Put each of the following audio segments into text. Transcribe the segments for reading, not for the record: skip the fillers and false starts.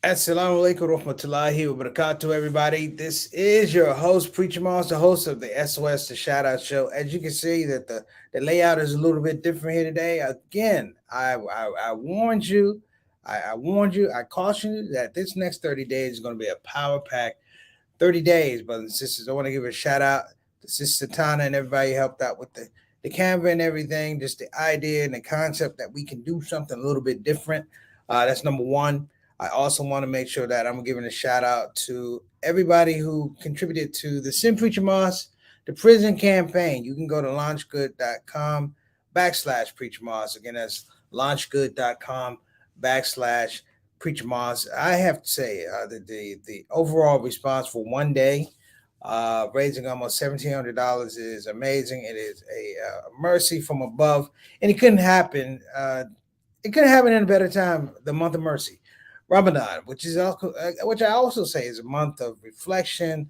Assalamu alaikum rahmatullahi wa barakatuh, everybody. This is your host, Preacher Moss, the host of the SOS, the Shout Out Show. As you can see, that the layout is a little bit different here today. Again, I warned you, I warned you, I cautioned you that this next 30 days is going to be a power pack 30 days, brothers and sisters. I want to give a shout out to Sister Tana and everybody who helped out with the Canva and everything, just the idea and the concept that we can do something a little bit different. That's number one. I also want to make sure that I'm giving a shout out to everybody who contributed to the Sin Preacher Moss, the prison campaign. You can go to launchgood.com /Preacher Moss. Again, that's launchgood.com /Preacher Moss. I have to say the overall response for one day, raising almost $1,700 is amazing. It is a mercy from above, and it couldn't happen. It couldn't happen in a better time. The month of mercy, Ramadan, which I also say is a month of reflection,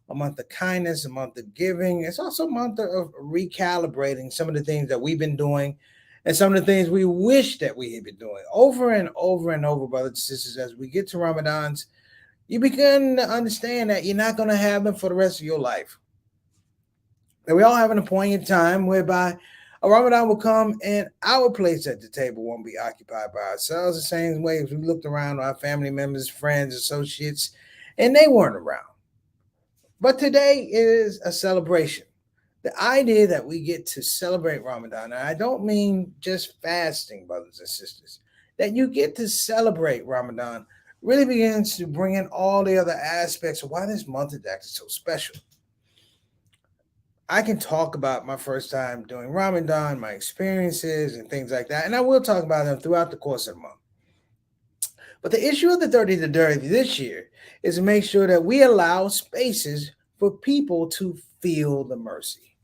a month of kindness, a month of giving. It's also a month of recalibrating some of the things that we've been doing and some of the things we wish that we had been doing over and over and over, brothers and sisters. As we get to Ramadans, you begin to understand that you're not going to have them for the rest of your life. That we all have an appointed time whereby a Ramadan will come and our place at the table won't be occupied by ourselves the same way as we looked around our family members, friends, associates, and they weren't around. But today is a celebration. The idea that we get to celebrate Ramadan, and I don't mean just fasting, brothers and sisters, that you get to celebrate Ramadan really begins to bring in all the other aspects of why this month is actually so special. I can talk about my first time doing Ramadan, my experiences, and things like that, and I will talk about them throughout the course of the month. But the issue of the 30 to 30 this year is to make sure that we allow spaces for people to feel the mercy,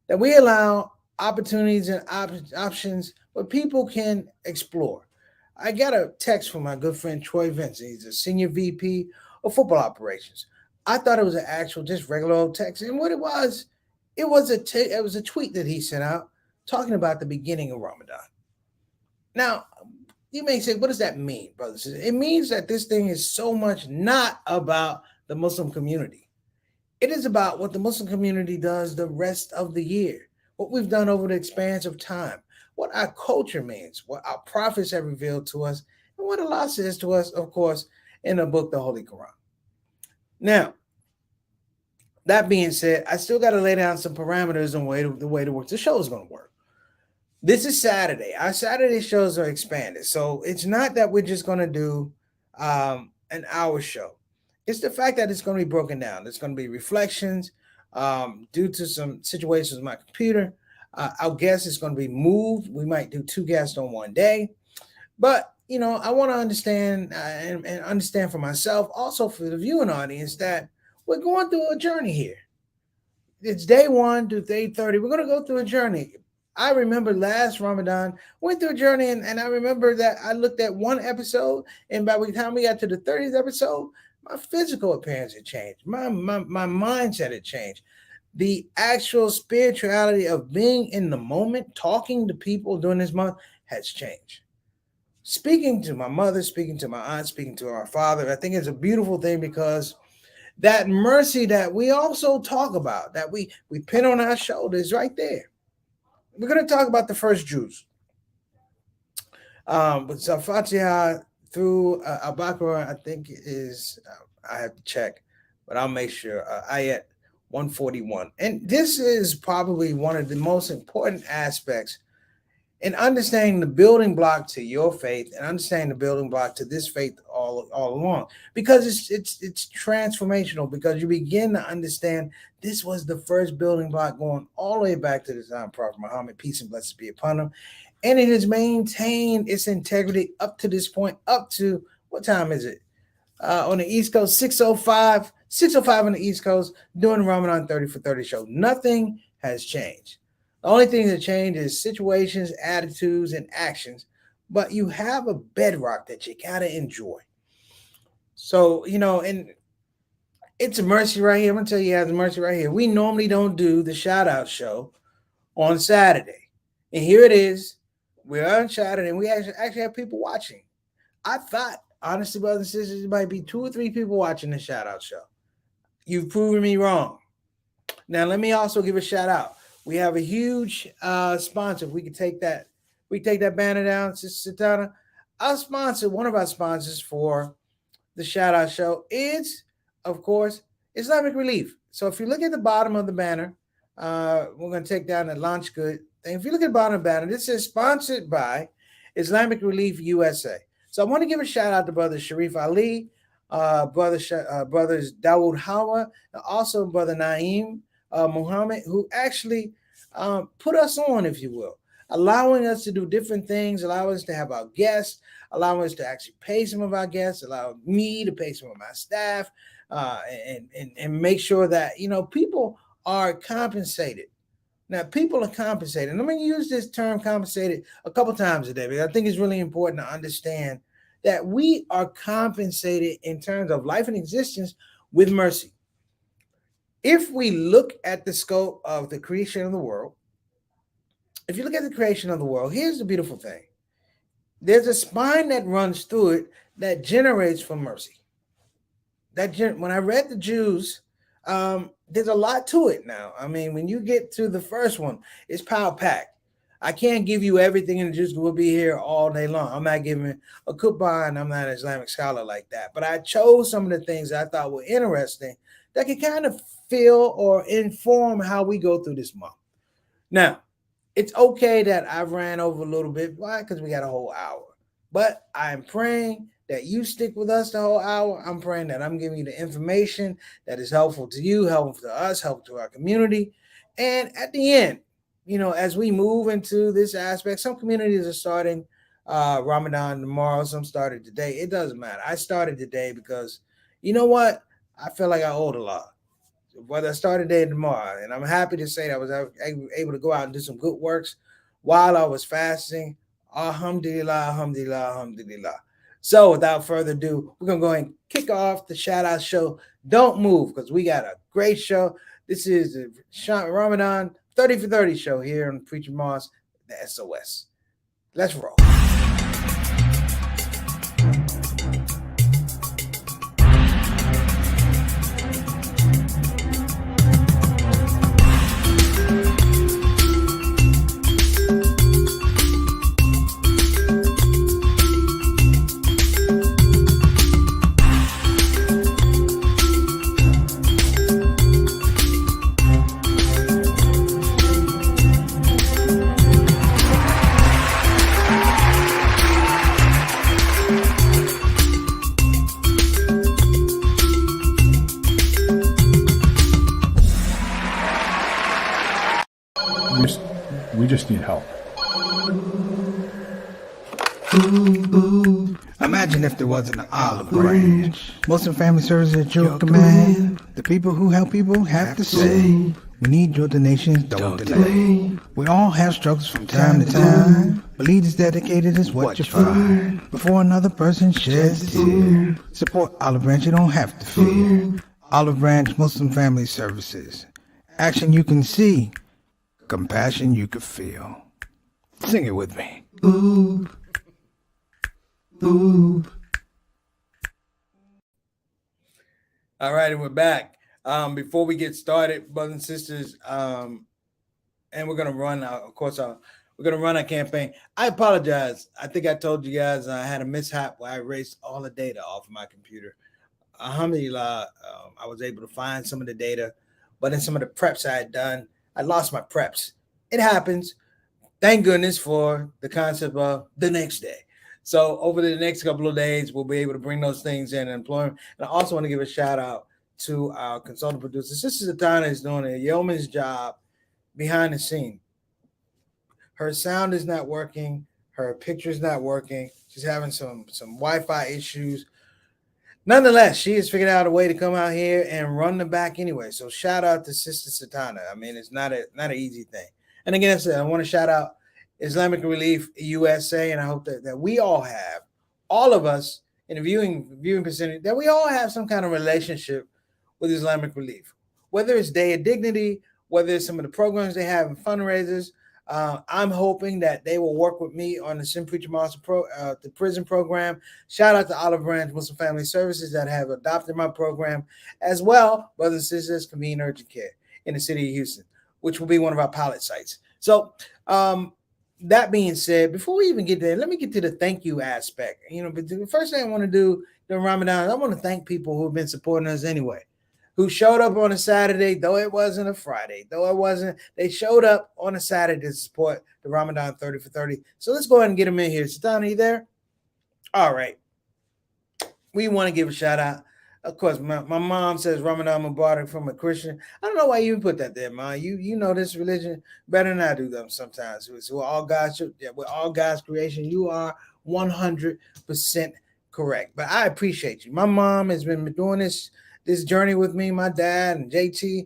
that we allow opportunities and options where people can explore. I got a text from my good friend Troy Vincent. He's a senior VP of football operations. I thought it was an actual, just regular old text, and what it was it was a tweet that he sent out talking about the beginning of Ramadan. Now, you may say, what does that mean, brothers? It means that this thing is so much not about the Muslim community. It is about what the Muslim community does the rest of the year, what we've done over the expanse of time, what our culture means, what our prophets have revealed to us, and what Allah says to us, of course, in the book, the Holy Quran. Now, that being said, I still got to lay down some parameters on the way the show is going to work. This is Saturday. Our Saturday shows are expanded. So it's not that we're just going to do an hour show. It's the fact that it's going to be broken down. There's going to be reflections due to some situations with my computer. Our guest is going to be moved. We might do two guests on one day. But, I want to understand and understand for myself, also for the viewing audience, that we're going through a journey here. It's day 1 to day 30. We're going to go through a journey. I remember last Ramadan, went through a journey, and I remember that I looked at one episode, and by the time we got to the 30th episode, my physical appearance had changed. My mindset had changed. The actual spirituality of being in the moment, talking to people during this month has changed. Speaking to my mother, speaking to my aunt, speaking to our father, I think it's a beautiful thing because that mercy that we also talk about, that we pin on our shoulders right there. We're going to talk about the first Jews. With Fatiha through Al-Baqarah, I think it is, I have to check, but I'll make sure, ayat 141. And this is probably one of the most important aspects in understanding the building block to your faith and understanding the building block to this faith all along, because it's transformational, because you begin to understand this was the first building block going all the way back to the time of Prophet Muhammad, peace and blessings be upon him, and it has maintained its integrity up to this point, up to, what time is it? On the East Coast, 6:05 on the East Coast, doing the Ramadan 30 for 30 show. Nothing has changed. The only thing that changed is situations, attitudes, and actions. But you have a bedrock that you got to enjoy. So, and it's a mercy right here. I'm going to tell you, it's a mercy right here. We normally don't do the shout out show on Saturday. And here it is. We're on Saturday, and we actually have people watching. I thought honestly, brothers and sisters, there might be 2 or 3 people watching the shout out show. You've proven me wrong. Now, let me also give a shout out. We have a huge sponsor. If we could take that, we take that banner down, Sister Satana. Our sponsor, one of our sponsors for the shout out show is, of course, Islamic Relief. So if you look at the bottom of the banner, we're going to take down the launch good thing. If you look at the bottom of the banner, this says sponsored by Islamic Relief USA. So I want to give a shout out to Brother Sharif Ali, brothers Dawood Hawa, and also Brother Naeem Muhammad, who actually put us on, if you will, allowing us to do different things, allowing us to have our guests, allowing us to actually pay some of our guests, allow me to pay some of my staff, and make sure that, you know, people are compensated. Now, people are compensated. And I'm going to use this term compensated a couple times a day because I think it's really important to understand that we are compensated in terms of life and existence with mercy. If we look at the scope of the creation of the world, if you look at the creation of the world, here's the beautiful thing. There's a spine that runs through it that generates from mercy. When I read the Jews, there's a lot to it now. I mean, when you get to the first one, it's power packed. I can't give you everything in the Jews. We'll be here all day long. I'm not giving a coupon. I'm not an Islamic scholar like that. But I chose some of the things that I thought were interesting that could kind of feel or inform how we go through this month. Now, it's okay that I ran over a little bit. Why? Because we got a whole hour. But I'm praying that you stick with us the whole hour. I'm praying that I'm giving you the information that is helpful to you, helpful to us, helpful to our community. And at the end, you know, as we move into this aspect, some communities are starting Ramadan tomorrow, some started today. It doesn't matter. I started today because, you know what? I feel like I owed a lot. Whether I started today or tomorrow. And I'm happy to say that I was able to go out and do some good works while I was fasting. Alhamdulillah, alhamdulillah, alhamdulillah. So without further ado, we're going to go ahead and kick off the shout out show. Don't move because we got a great show. This is the Ramadan 30 for 30 show here on Preacher Moss, the SOS. Let's roll. We just need help. Imagine if there wasn't an olive branch. Muslim Family Services at your command. The people who help people have to say, we need your donations, don't delay. We all have struggles from time to time. Believe it's dedicated is what you find. Before another person sheds a tear, support Olive Branch, you don't have to fear. Olive Branch Muslim Family Services. Action you can see. Compassion you could feel. Sing it with me. Ooh. Ooh. All right, and we're back. Before we get started, brothers and sisters, and we're gonna run. We're gonna run our campaign. I apologize. I think I told you guys I had a mishap where I erased all the data off of my computer. Alhamdulillah, I was able to find some of the data, but in some of the preps I had done, I lost my preps. It happens. Thank goodness for the concept of the next day. So over the next couple of days, we'll be able to bring those things in and employ them. And I also want to give a shout out to our consultant producer. Sister Satana is doing a yeoman's job behind the scene. Her sound is not working. Her picture is not working. She's having some Wi-Fi issues. Nonetheless, she has figured out a way to come out here and run the back anyway. So shout out to Sister Satana. I mean, it's not an easy thing. And again, I want to shout out Islamic Relief USA, and I hope that we all have, all of us in the viewing percentage, that we all have some kind of relationship with Islamic Relief. Whether it's Day of Dignity, whether it's some of the programs they have and fundraisers, I'm hoping that they will work with me on the Sin Preacher Master the prison program. Shout out to Olive Branch Muslim Family Services that have adopted my program, as well, brothers and sisters, Convenient Urgent Care in the city of Houston, which will be one of our pilot sites. So, that being said, before we even get there, let me get to the thank you aspect. But the first thing I want to do during Ramadan, I want to thank people who have been supporting us anyway, who showed up on a Saturday, though it wasn't a Friday, though it wasn't, they showed up on a Saturday to support the Ramadan 30 for 30. So let's go ahead and get them in here. Sadana, you there? All right. We want to give a shout out. Of course, my mom says Ramadan Mubarak from a Christian. I don't know why you put that there, Mom. You know this religion better than I do them sometimes. So we're all God's creation. You are 100% correct. But I appreciate you. My mom has been doing this journey with me, my dad and JT,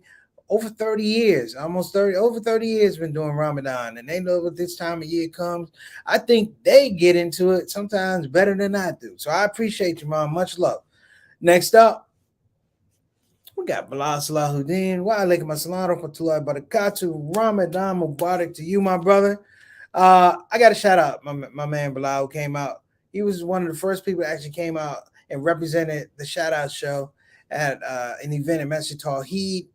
over 30 years, almost 30, over 30 years been doing Ramadan. And they know what this time of year comes. I think they get into it sometimes better than I do. So I appreciate you, Mom. Much love. Next up, we got Bilal Salahuddin. Wa alaikum assalam wa rahmatullahi wa barakatuh. Ramadan Mubarak to you, my brother. I got to shout out my man Bilal who came out. He was one of the first people that actually came out and represented the shout out show at an event at Masjid Tawheed.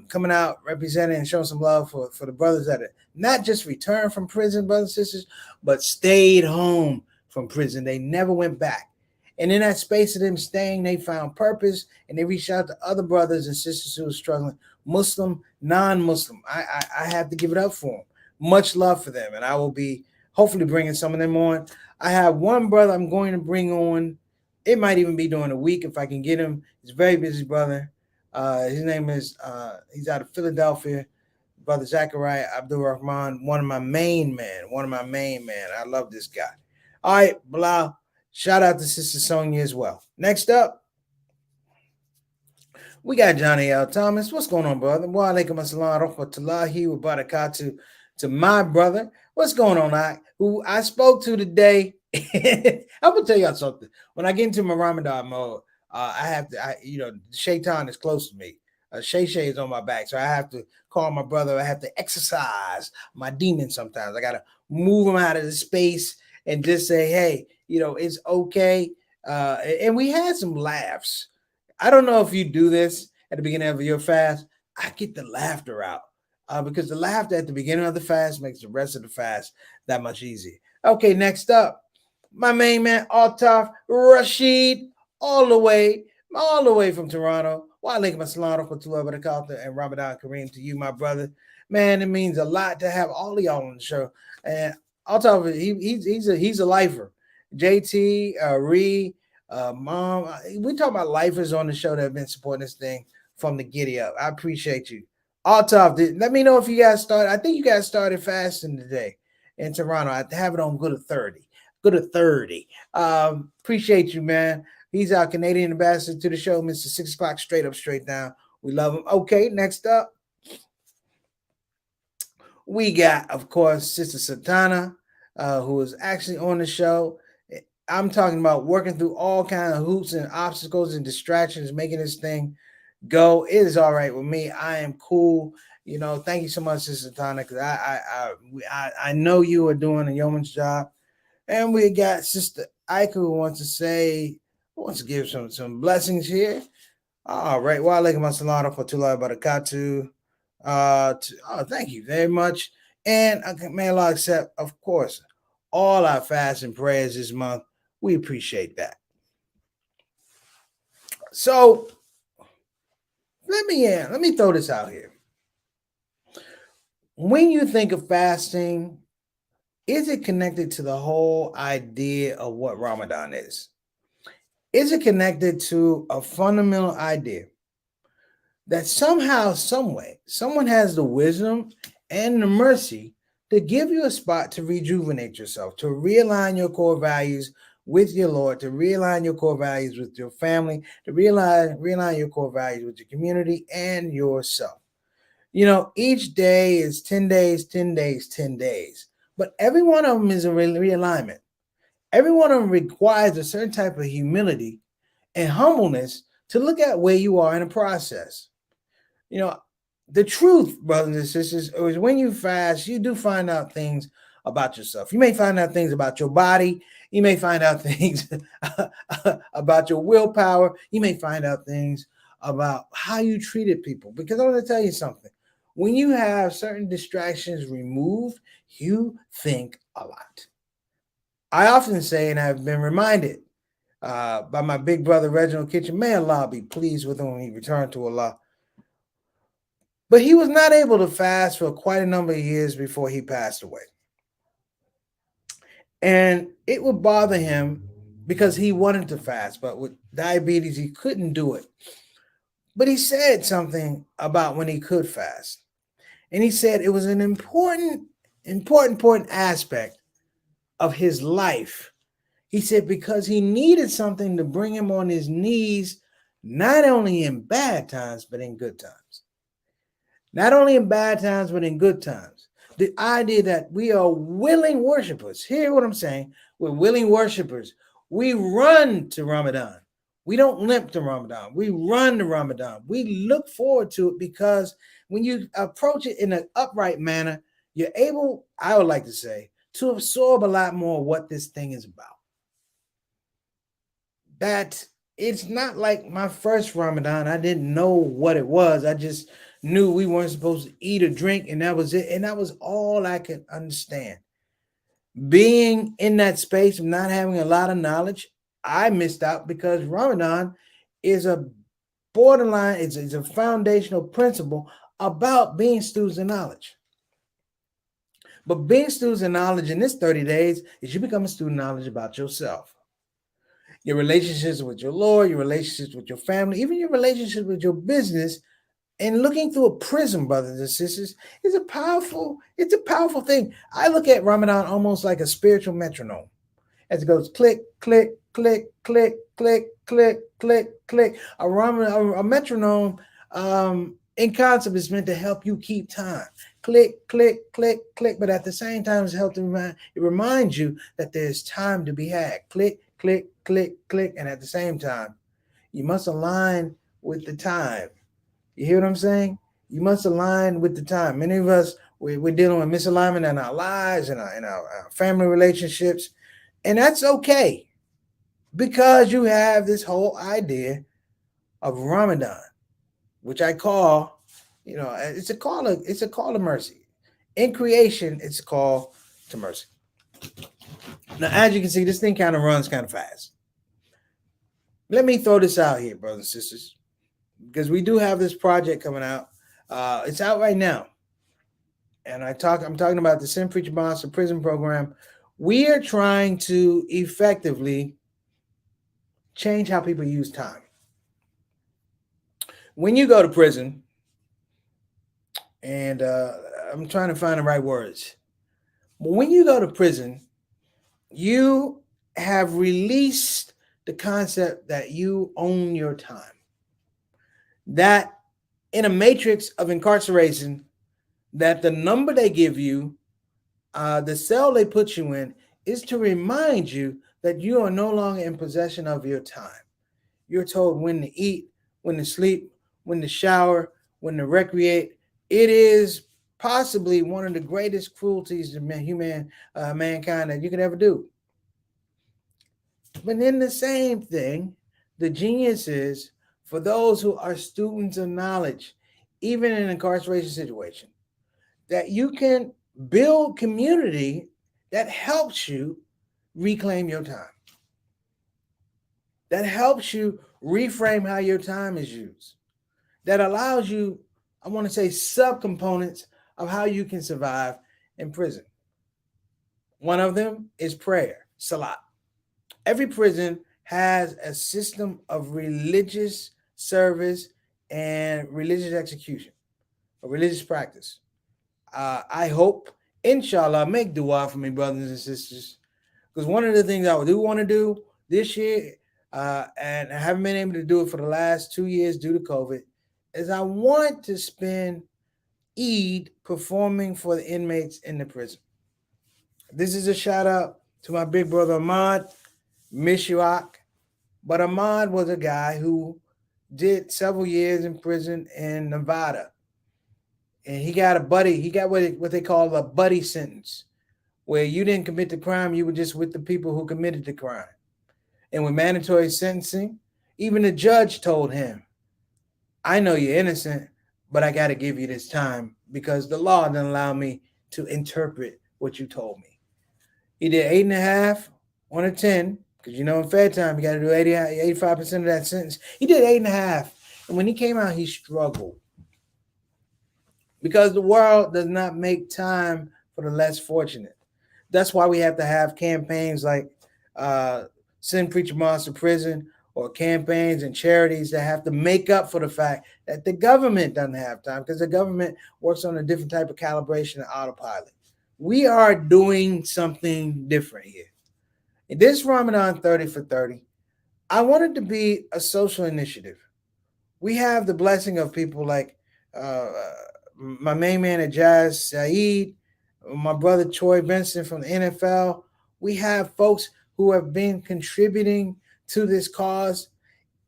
Coming out, representing and showing some love for the brothers that are not just returned from prison, brothers and sisters, but stayed home from prison. They never went back. And in that space of them staying, they found purpose and they reached out to other brothers and sisters who were struggling, Muslim, non-Muslim. I have to give it up for them. Much love for them. And I will be hopefully bringing some of them on. I have one brother I'm going to bring on. It might even be during the week if I can get him. He's a very busy brother. His name is, he's out of Philadelphia. Brother Zachariah Abdul Rahman, one of my main men. I love this guy. All right, Bilal. Shout out to Sister Sonia as well. Next up, we got Johnny L. Thomas. What's going on, brother? Wa alaikum assalam rahmatullahi wa barakatuh to my brother. What's going on, who I spoke to today? I'm gonna tell y'all something. When I get into my Ramadan mode, I have to, Shaitan is close to me. Shay Shay is on my back, so I have to call my brother. I have to exercise my demons sometimes. I gotta move him out of the space and just say, hey, it's okay. And we had some laughs. I don't know if you do this at the beginning of your fast. I get the laughter out because the laughter at the beginning of the fast makes the rest of the fast that much easier. Okay, next up, my main man, Altaf Rashid, all the way from Toronto. Wa alaikum assalam wa rahmatullahi wa barakatuh and Ramadan Kareem to you, my brother. Man, it means a lot to have all of y'all on the show. And Altaf, he's a lifer. JT, Ree, Mom, we talk about lifers on the show that have been supporting this thing from the giddy up. I appreciate you. Altaf, let me know if you guys started. I think you guys started fasting today in Toronto. I have it on good at 30. Good at 30. Appreciate you, man. He's our Canadian ambassador to the show, Mr. 6 o'clock, straight up, straight down. We love him. Okay, next up, we got, of course, Sister Satana, who is actually on the show. I'm talking about working through all kinds of hoops and obstacles and distractions, making this thing go. It is all right with me. I am cool. Thank you so much, Sister Satana, because I know you are doing a yeoman's job. And we got Sister Ika who wants to give some blessings here. All right. Wa alaikum assalam wa rahmatullahi wa barakatuh. Thank you very much. And may Allah accept, of course, all our fasts and prayers this month. We appreciate that. So let me throw this out here. When you think of fasting, is it connected to the whole idea of what Ramadan is? Is it connected to a fundamental idea that somehow, some way, someone has the wisdom and the mercy to give you a spot to rejuvenate yourself, to realign your core values with your Lord, to realign your core values with your family, to realign your core values with your community and yourself? Each day is 10 days, 10 days, 10 days. But every one of them is a realignment. Every one of them requires a certain type of humility and humbleness to look at where you are in the process. The truth, brothers and sisters, is when you fast, you do find out things about yourself. You may find out things about your body. You may find out things about your willpower. You may find out things about how you treated people. Because I want to tell you something. When you have certain distractions removed, you think a lot. I often say, and I've been reminded by my big brother Reginald Kitchen, may Allah be pleased with him when he returned to Allah. But he was not able to fast for quite a number of years before he passed away. And it would bother him because he wanted to fast, but with diabetes, he couldn't do it. But he said something about when he could fast. And he said it was an important aspect of his life. He said because he needed something to bring him on his knees, not only in bad times, but in good times. Not only in bad times, but in good times. The idea that we are willing worshipers. Hear what I'm saying? We're willing worshipers. We run to Ramadan. We don't limp to Ramadan. We run to Ramadan. We look forward to it because when you approach it in an upright manner, you're able, I would like to say, to absorb a lot more of what this thing is about. That it's not like my first Ramadan. I didn't know what it was. I just knew we weren't supposed to eat or drink, and that was it. And that was all I could understand. Being in that space of not having a lot of knowledge, I missed out because Ramadan is a borderline, it's a foundational principle about being students of knowledge. But being students of knowledge in this 30 days is you become a student of knowledge about yourself. Your relationships with your Lord, your relationships with your family, even your relationships with your business. And looking through a prism, brothers and sisters, it's a powerful thing. I look at Ramadan almost like a spiritual metronome. As it goes click, click, click, click, click, click, click, click. A metronome in concept is meant to help you keep time. Click, click, click, click. But at the same time, it's helped to reminds you that there's time to be had. Click, click, click, click. And at the same time, you must align with the time. You hear what I'm saying? You must align with the time. Many of us, we're dealing with misalignment in our lives and our family relationships. And that's okay because you have this whole idea of Ramadan, which I call, it's a call to mercy. In creation, it's a call to mercy. Now, as you can see, this thing kind of runs kind of fast. Let me throw this out here, brothers and sisters, because we do have this project coming out. It's out right now. And I'm talking about the Sin Preacher Monster Prison Program. We are trying to effectively change how people use time. When you go to prison, and I'm trying to find the right words. But when you go to prison, you have released the concept that you own your time. That in a matrix of incarceration, that the number they give you, the cell they put you in, is to remind you that you are no longer in possession of your time. You're told when to eat, when to sleep, when to shower, when to recreate. It is possibly one of the greatest cruelties to mankind that you could ever do. But in the same thing, the genius is for those who are students of knowledge, even in an incarceration situation, that you can build community that helps you reclaim your time. That helps you reframe how your time is used. That allows you, I want to say, subcomponents of how you can survive in prison. One of them is prayer, salat. Every prison has a system of religious service and religious execution, a religious practice. I hope, inshallah, make dua for me, brothers and sisters, because one of the things I do want to do this year, and I haven't been able to do it for the last 2 years due to COVID, is I want to spend Eid performing for the inmates in the prison. This is a shout out to my big brother Ahmad, Mishuak. But Ahmad was a guy who did several years in prison in Nevada. and he got a buddy. He got what they call a buddy sentence, where you didn't commit the crime, you were just with the people who committed the crime. And with mandatory sentencing, even the judge told him, I know you're innocent, but I got to give you this time because the law doesn't allow me to interpret what you told me. He did 8.5 on a 10, because in fair time, you got to do 85% of that sentence. He did 8.5. And when he came out, he struggled. Because the world does not make time for the less fortunate. That's why we have to have campaigns like Send Preacher Moss to Prison, or campaigns and charities that have to make up for the fact that the government doesn't have time, because the government works on a different type of calibration and autopilot. We are doing something different here. In this Ramadan 30 for 30, I wanted to be a social initiative. We have the blessing of people like my main man at Jazz, Saeed, my brother Troy Benson from the NFL. We have folks who have been contributing to this cause.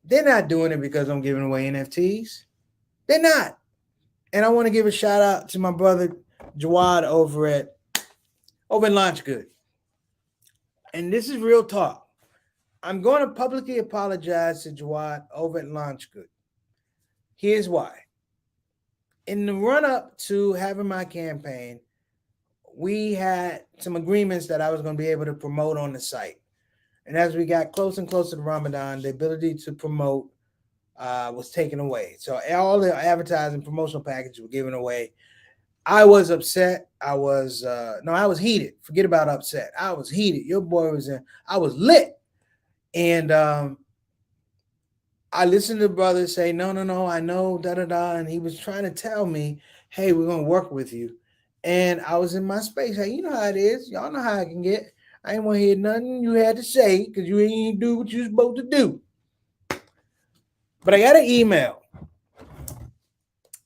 They're not doing it because I'm giving away NFTs. They're not. And I want to give a shout out to my brother Jawad over in Launch Good. And this is real talk. I'm going to publicly apologize to Jawad over at Launch Good. Here's why. In the run-up to having my campaign, we had some agreements that I was going to be able to promote on the site. And as we got closer and closer to Ramadan, the ability to promote was taken away. So all the advertising promotional packages were given away. I was upset. I was heated. Forget about upset. I was heated. Your boy I was lit. And I listened to the brother say, no, I know, and he was trying to tell me, hey, we're going to work with you. And I was in my space. Hey, you know how it is. Y'all know how I can get. I ain't want to hear nothing you had to say because you ain't do what you're supposed to do. But I got an email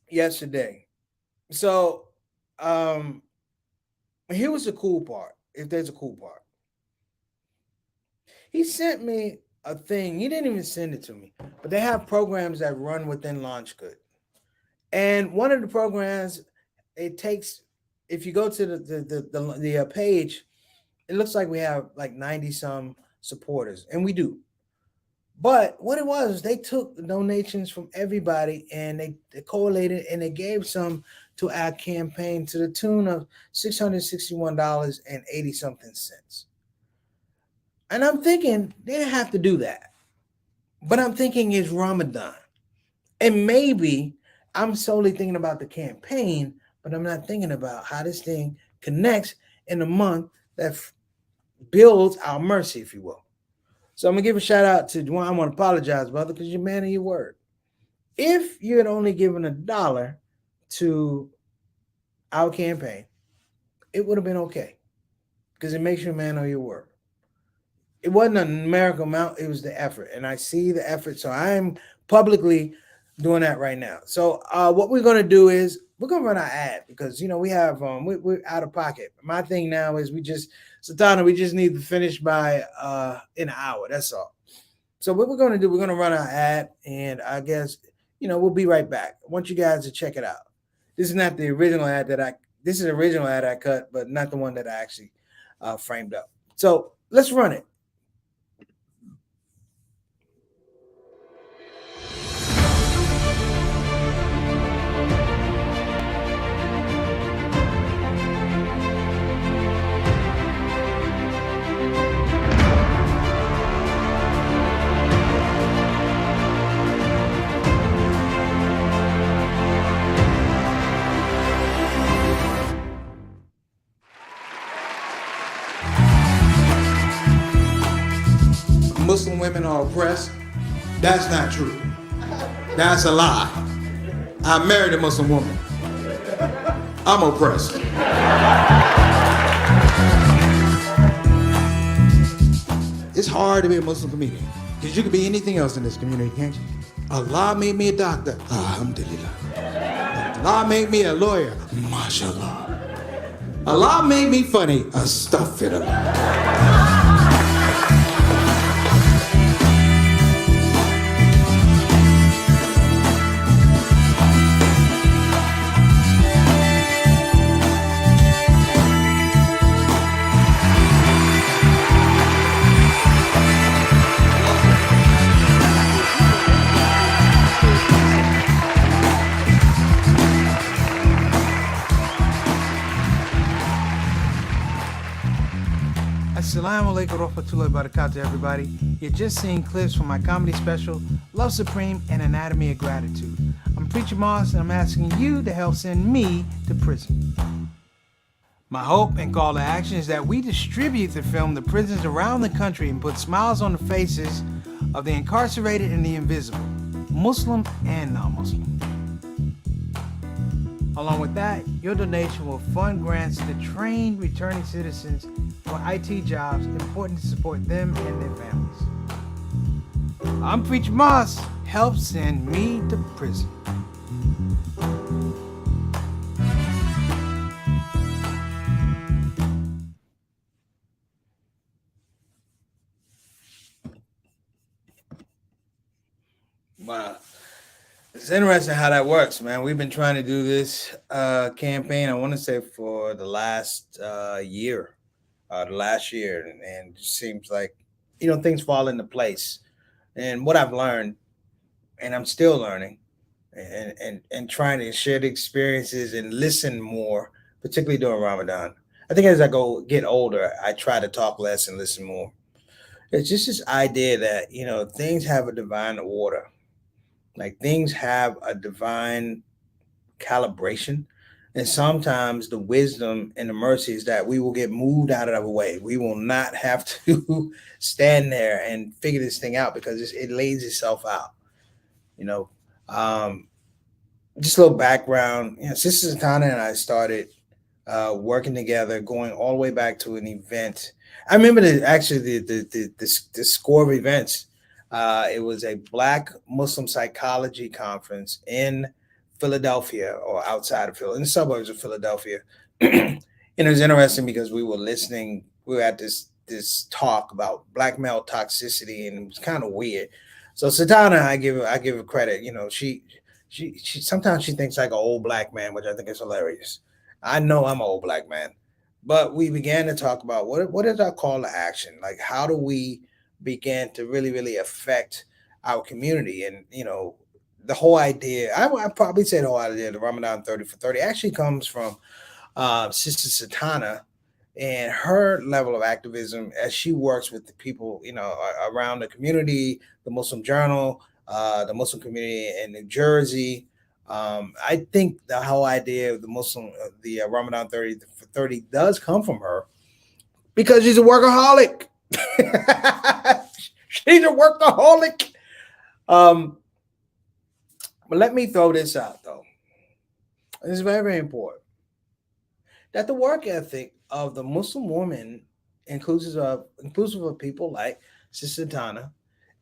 yesterday. So here was the cool part, if there's a cool part. He sent me a thing. He didn't even send it to me, but they have programs that run within Launch Good. And one of the programs, it takes, if you go to the page, it looks like we have like 90 some supporters, and we do. But what it was, they took the donations from everybody and they collated and they gave some to our campaign to the tune of $661.80 something. And I'm thinking they didn't have to do that. But I'm thinking it's Ramadan. And maybe I'm solely thinking about the campaign, but I'm not thinking about how this thing connects in a month that builds our mercy, if you will. So I'm going to give a shout out to Dwayne. I want to apologize, brother, because you're man of your word. If you had only given $1 to our campaign, it would have been okay because it makes you a man of your word. It wasn't a numerical amount. It was the effort. And I see the effort. So I'm publicly doing that right now. So what we're going to do is we're going to run our ad because, we have, we're out of pocket. My thing now is we just need to finish by in an hour. That's all. So what we're going to do, we're going to run our ad, and I guess, we'll be right back. I want you guys to check it out. This is not the original ad this is the original ad I cut, but not the one that I actually framed up. So let's run it. Muslim women are oppressed. That's not true. That's a lie. I married a Muslim woman. I'm oppressed. It's hard to be a Muslim comedian because you can be anything else in this community, can't you? Allah made me a doctor. Alhamdulillah. Allah made me a lawyer. MashaAllah. Allah made me funny. Astaghfirullah. Assalamu alaikum warahmatullahi wabarakatuh, everybody. You're just seeing clips from my comedy special, Love Supreme and Anatomy of Gratitude. I'm Preacher Moss, and I'm asking you to help send me to prison. My hope and call to action is that we distribute the film to prisons around the country and put smiles on the faces of the incarcerated and the invisible, Muslim and non-Muslim. Along with that, your donation will fund grants to train returning citizens for IT jobs important to support them and their families. I'm Preacher Moss. Help send me to prison. Wow. It's interesting how that works, man. We've been trying to do this campaign, I want to say, for the last year, and it just seems like, things fall into place. And what I've learned, and I'm still learning, and trying to share the experiences and listen more, particularly during Ramadan. I think as I get older, I try to talk less and listen more. It's just this idea that, things have a divine order. Like things have a divine calibration. And sometimes the wisdom and the mercy is that we will get moved out of the way. We will not have to stand there and figure this thing out because it lays itself out. You know, um, just a little background. Sister Satana and I started working together, going all the way back to an event. I remember the score of events. It was a Black Muslim psychology conference in Philadelphia, or outside of Philadelphia, in the suburbs of Philadelphia. And it was interesting because we were listening. We were at this talk about black male toxicity, and it was kind of weird. So Satana, I give her credit. She sometimes she thinks like an old black man, which I think is hilarious. I know I'm an old black man, but we began to talk about what is our call to action? Like, how do we begin to really, really affect our community? And the whole idea, I probably say the whole idea, the Ramadan 30 for 30 actually comes from Sister Satana and her level of activism as she works with the people, around the community, the Muslim Journal, the Muslim community in New Jersey. I think the whole idea of the Ramadan 30 for 30 does come from her because she's a workaholic. She's a workaholic. But let me throw this out, though. This is very, very important. That the work ethic of the Muslim woman, inclusive of people like Sister Tana,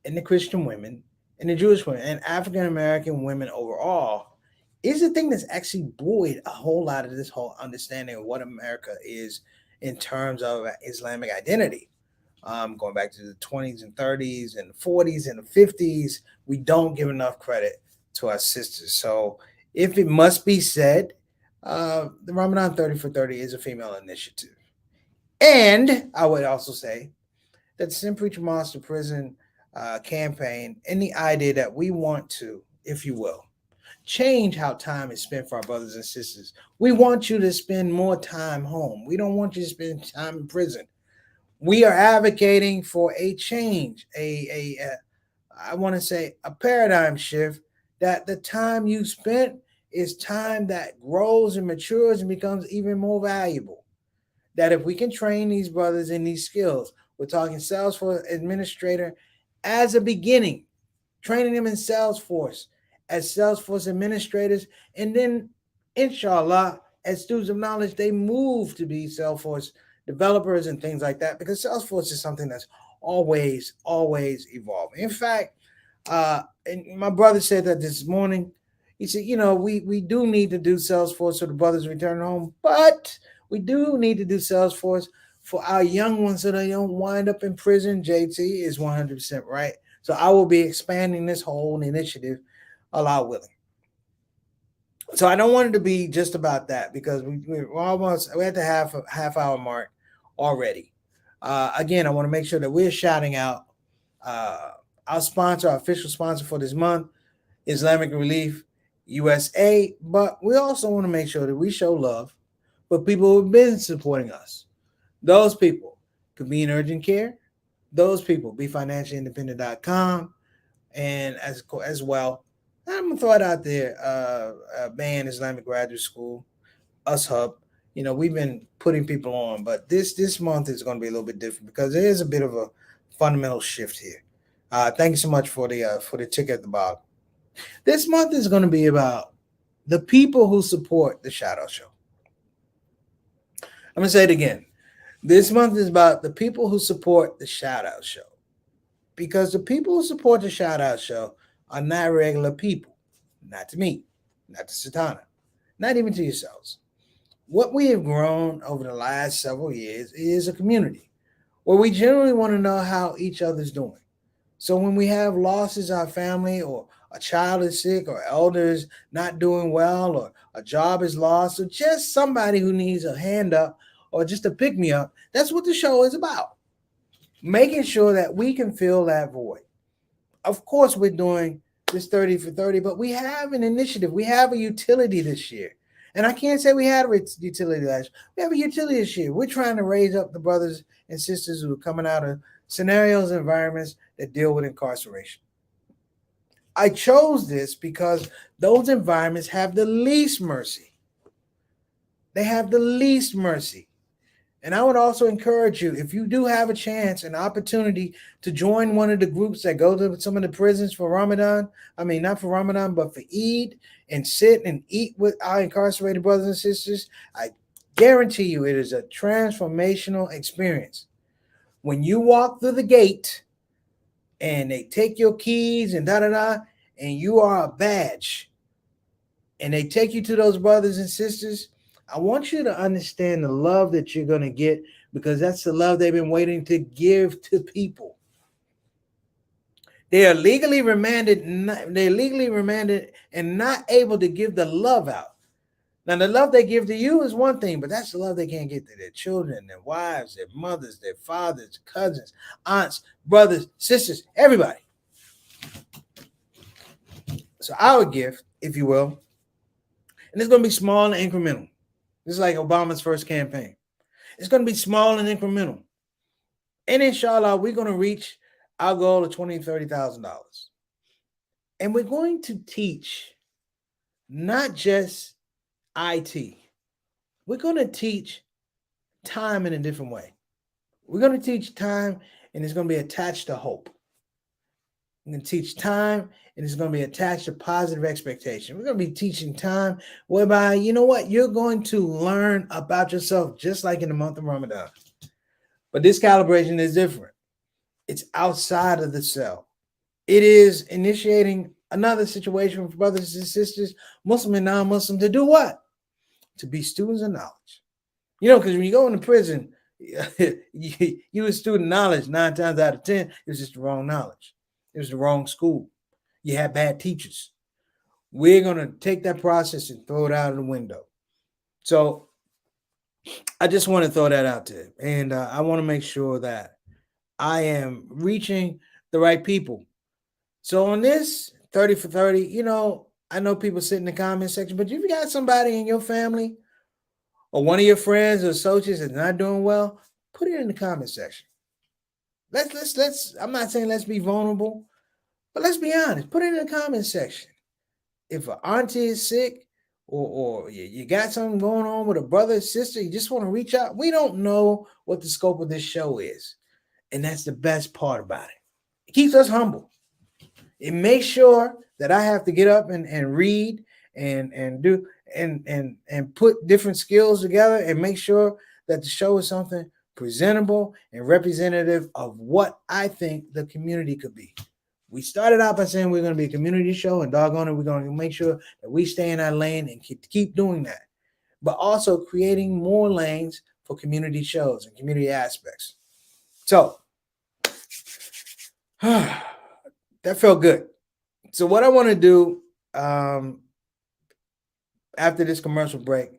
and the Christian women, and the Jewish women, and African American women overall, is the thing that's actually buoyed a whole lot of this whole understanding of what America is in terms of Islamic identity. Going back to the 20s and 30s and 40s and the 50s, we don't give enough credit to our sisters. So, if it must be said, the Ramadan 30 for 30 is a female initiative. And I would also say that the Send Preacher Moss to Prison campaign, and the idea that we want to, if you will, change how time is spent for our brothers and sisters. We want you to spend more time home. We don't want you to spend time in prison. We are advocating for a change, I want to say a paradigm shift, that the time you spent is time that grows and matures and becomes even more valuable. That if we can train these brothers in these skills, we're talking Salesforce administrator as a beginning, training them in Salesforce as Salesforce administrators, and then inshallah, as students of knowledge, they move to be Salesforce developers and things like that, because Salesforce is something that's always, always evolving. In fact, and my brother said that this morning. He said, we do need to do Salesforce so the brothers return home, but we do need to do Salesforce for our young ones so they don't wind up in prison. JT is 100% right. So I will be expanding this whole initiative, Allah willing. So I don't want it to be just about that, because we're at the half hour mark already. Again, I want to make sure that we're shouting out our sponsor, our official sponsor for this month, Islamic Relief USA. But we also want to make sure that we show love for people who've been supporting us. Those people could be in urgent care. Those people, BeFinanciallyIndependent.com. And as well, I'm gonna throw it out there. BAN Islamic Graduate School, Us Hub. We've been putting people on, but this month is going to be a little bit different because there is a bit of a fundamental shift here. Thank you so much for the ticket at the bottom. This month is going to be about the people who support the ShOUT Show. I'm gonna say it again. This month is about the people who support the ShOUT Show, because the people who support the ShOUT Show are not regular people, not to me, not to Satana, not even to yourselves. What we have grown over the last several years is a community where we generally want to know how each other's doing. So when we have losses in our family, or a child is sick, or elders not doing well, or a job is lost, or just somebody who needs a hand up or just a pick me up, that's what the show is about. Making sure that we can fill that void. Of course, we're doing this 30 for 30, but we have an initiative. We have a utility this year. And I can't say we had a utility last year. We have a utility this year. We're trying to raise up the brothers and sisters who are coming out of scenarios and environments that deal with incarceration. I chose this because those environments have the least mercy. They have the least mercy. And I would also encourage you, if you do have a chance, an opportunity to join one of the groups that go to some of the prisons for Ramadan, I mean, not for Ramadan, but for Eid, and sit and eat with our incarcerated brothers and sisters, I guarantee you it is a transformational experience. When you walk through the gate and they take your keys and da-da-da, and you are a badge, and they take you to those brothers and sisters, I want you to understand the love that you're going to get, because that's the love they've been waiting to give to people. They are legally remanded. They're legally remanded and not able to give the love out. Now, the love they give to you is one thing, but that's the love they can't get to their children, their wives, their mothers, their fathers, cousins, aunts, brothers, sisters, everybody. So our gift, if you will, and it's going to be small and incremental. This is like Obama's first campaign. It's going to be small and incremental. And inshallah, we're going to reach our goal of $20,000, $30,000. And we're going to teach not just IT. We're going to teach time in a different way. We're going to teach time, and it's going to be attached to hope. We're going to teach time, and it's going to be attached to positive expectation. We're going to be teaching time whereby, you know what, you're going to learn about yourself just like in the month of Ramadan. But this calibration is different. It's outside of the cell. It is initiating another situation for brothers and sisters, Muslim and non-Muslim, to do what? To be students of knowledge. Because when you go into prison, you a student of knowledge 9 times out of 10. It was just the wrong knowledge. It was the wrong school. You had bad teachers. We're going to take that process and throw it out of the window. So I just want to throw that out there. And I want to make sure that I am reaching the right people. So on this 30 for 30, I know people sit in the comment section, but if you got somebody in your family or one of your friends or associates that's not doing well, put it in the comment section. Let's I'm not saying let's be vulnerable, but let's be honest. Put it in the comment section. If an auntie is sick, or you got something going on with a brother or sister, you just want to reach out. We don't know what the scope of this show is. And that's the best part about it. It keeps us humble. It makes sure that I have to get up and read and do and put different skills together and make sure that the show is something presentable and representative of what I think the community could be. We started out by saying we're going to be a community show, and doggone it, we're going to make sure that we stay in our lane and keep doing that, but also creating more lanes for community shows and community aspects. So that felt good. So what I want to do after this commercial break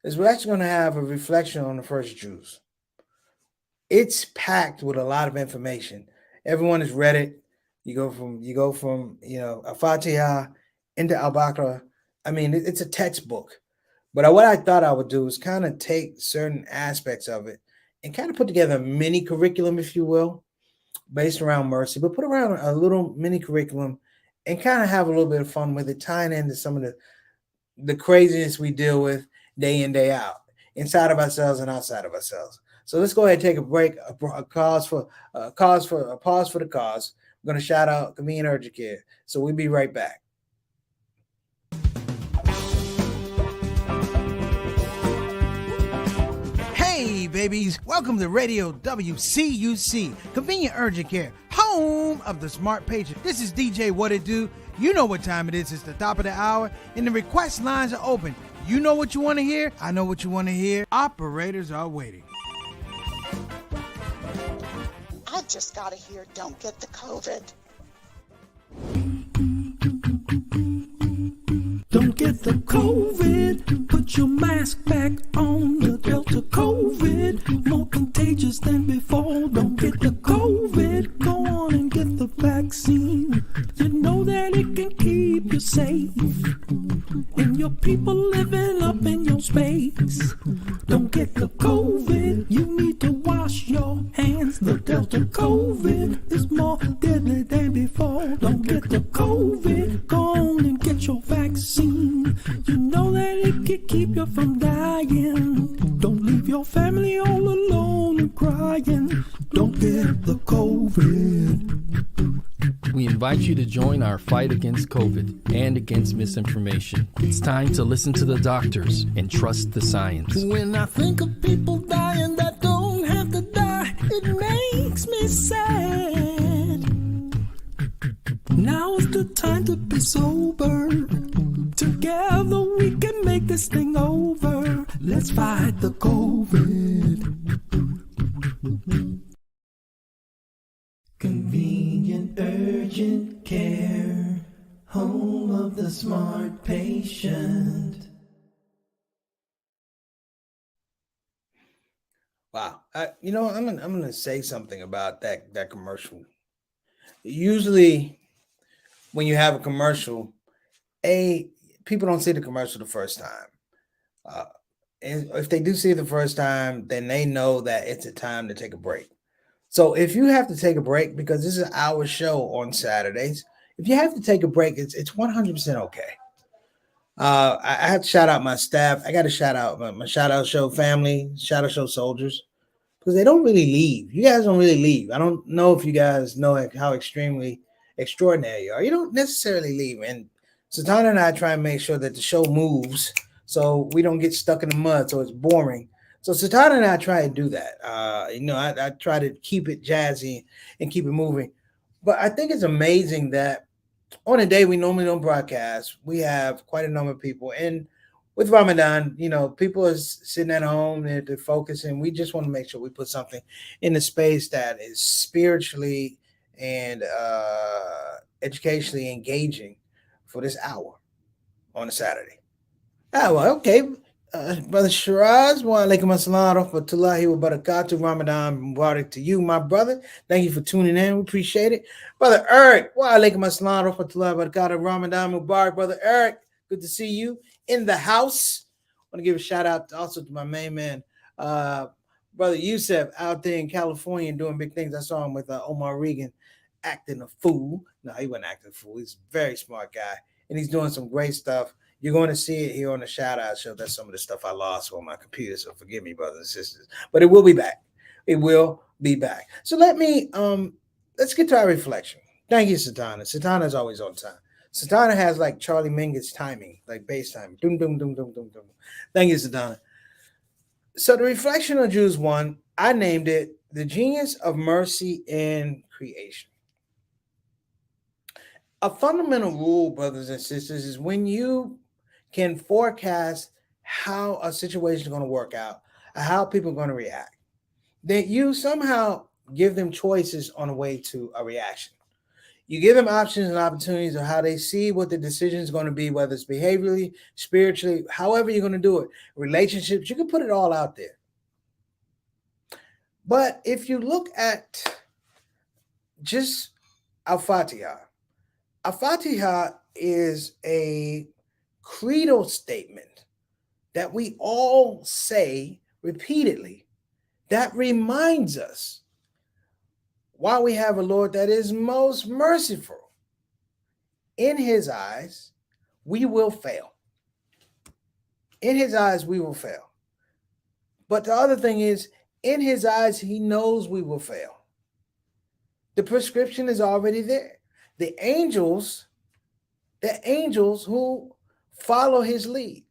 is we're actually going to have a reflection on the first Jews. It's packed with a lot of information. Everyone has read it. You go from a Fatiha into Al-Baqarah. I mean, it's a textbook. But what I thought I would do is kind of take certain aspects of it and kind of put together a mini curriculum, if you will, based around mercy, but put around a little mini curriculum and kind of have a little bit of fun with it, tying into some of the craziness we deal with day in, day out, inside of ourselves and outside of ourselves. So let's go ahead and take a break, a pause for the cause. We're going to shout out Convenient Urgent Care. So we'll be right back. Hey, babies, welcome to Radio WCUC, Convenient Urgent Care, home of the smart patient. This is DJ What It Do. You know what time it is. It's the top of the hour, and the request lines are open. You know what you want to hear. I know what you want to hear. Operators are waiting. I just got to hear don't get the COVID. Don't get the COVID. Put your mask back on. The Delta COVID, more contagious than before. Don't get the COVID. Go on and get the vaccine. You know that it can keep you safe, and your people living up in your space. Don't get the COVID. You need to wash your hands. The Delta COVID is more deadly than before. Don't get the COVID. Go on and get your vaccine. You know that it can keep you from dying. Don't leave your family all alone and crying. Don't get the COVID. We invite you to join our fight against COVID and against misinformation. It's time to listen to the doctors and trust the science. When I think of people dying that don't have to die, it makes me sad. Now's the time to be sober. Together we can make this thing over. Let's fight the COVID. Convenient urgent care, home of the smart patient. Wow. I'm gonna say something about that commercial. Usually, when you have a commercial, people don't see the commercial the first time. And if they do see it the first time, then they know that it's a time to take a break. So if you have to take a break, because this is our show on Saturdays, if you have to take a break, it's 100% okay. I have to shout out my staff. I got to shout out my shout out show family, shout out show soldiers, because they don't really leave. You guys don't really leave. I don't know if you guys know how extremely extraordinary you are. You don't necessarily leave. And Satana and I try and make sure that the show moves so we don't get stuck in the mud, so it's boring. So Satana and I try to do that. I try to keep it jazzy and keep it moving. But I think it's amazing that on a day we normally don't broadcast, we have quite a number of people. And with Ramadan, people are sitting at home, they're focusing. We just want to make sure we put something in the space that is spiritually and educationally engaging for this hour on a Saturday. Well, okay. Brother Shiraz, wa alaikum assalam wa rahmatullahi wa barakatuh. Ramadan Mubarak to you, my brother. Thank you for tuning in. We appreciate it. Brother Eric, wa alaikum assalam wa rahmatullahi wa barakatuh. Ramadan Mubarak. Brother Eric, good to see you in the house. I want to give a shout out also to my main man, Brother Yusef, out there in California doing big things. I saw him with Omar Regan acting a fool. No, he wasn't acting a fool. He's a very smart guy, and he's doing some great stuff. You're going to see it here on the shout out show. That's some of the stuff I lost on my computer. So forgive me, brothers and sisters, but it will be back. It will be back. So let's get to our reflection. Thank you, Satana. Satana is always on time. Satana has like Charlie Mingot's timing, like bass timing. Doom, doom, doom, doom, doom, doom. Thank you, Satana. So the reflection on Jews 1, I named it The Genius of Mercy in Creation. A fundamental rule, brothers and sisters, is when you can forecast how a situation is going to work out, how people are going to react, that you somehow give them choices on the way to a reaction. You give them options and opportunities of how they see what the decision is going to be, whether it's behaviorally, spiritually, however you're going to do it, relationships, you can put it all out there. But if you look at just Al-Fatiha is a creedal statement that we all say repeatedly that reminds us why we have a Lord that is most merciful. In his eyes, we will fail. In his eyes, we will fail. But the other thing is, in his eyes, he knows we will fail. The prescription is already there. The angels who follow his lead,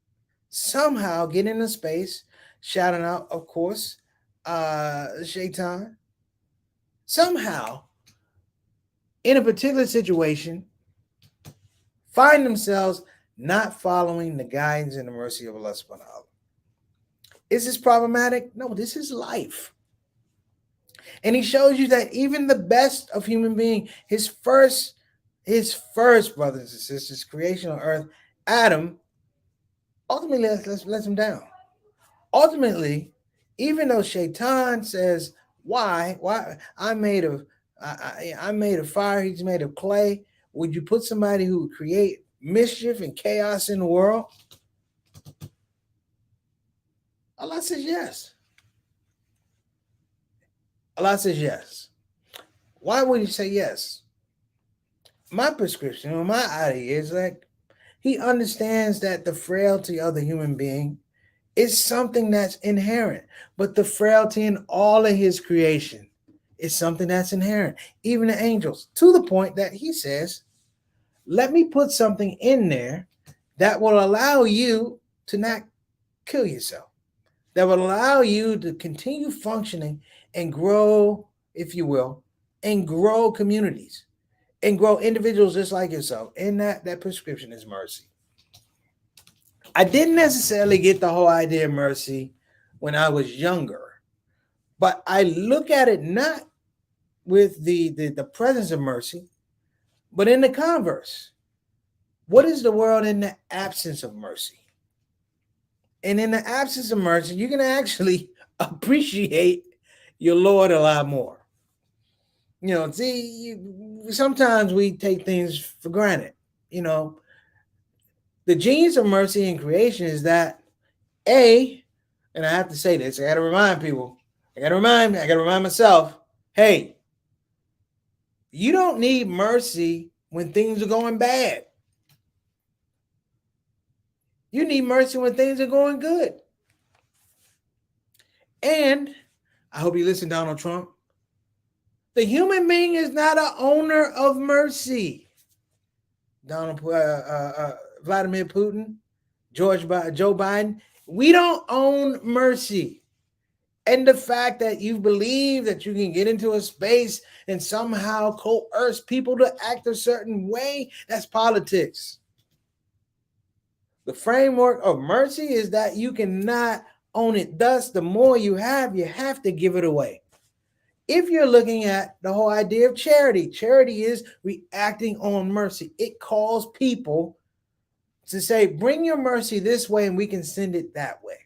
somehow get in a space, shouting out, of course, Shaitan, somehow, in a particular situation, find themselves not following the guidance and the mercy of Allah subhanahu wa ta'ala. Is this problematic? No, this is life. And he shows you that even the best of human being, his first brothers and sisters, creation on earth, Adam, ultimately lets him down. Ultimately, even though Shaitan says, why I'm made of fire, he's made of clay, would you put somebody who would create mischief and chaos in the world? Allah says yes. Allah says yes. Why would he say yes? My prescription or my idea is like he understands that the frailty of the human being is something that's inherent, but the frailty in all of his creation is something that's inherent, even the angels, to the point that he says, let me put something in there that will allow you to not kill yourself, that will allow you to continue functioning and grow, if you will, and grow communities and grow individuals just like yourself. And that prescription is mercy. I didn't necessarily get the whole idea of mercy when I was younger, but I look at it not with the presence of mercy, but in the converse. What is the world in the absence of mercy? And in the absence of mercy, you can actually appreciate your Lord a lot more. You know, sometimes we take things for granted. You know, the genius of mercy in creation is that, and I have to say this, I got to remind people, I got to remind myself, hey, you don't need mercy when things are going bad. You need mercy when things are going good. And I hope you listen, Donald Trump. The human being is not an owner of mercy. Vladimir Putin, Joe Biden, we don't own mercy. And the fact that you believe that you can get into a space and somehow coerce people to act a certain way, that's politics. The framework of mercy is that you cannot own it. Thus, the more you have to give it away. If you're looking at the whole idea of charity is reacting on mercy. It calls people to say, bring your mercy this way and we can send it that way.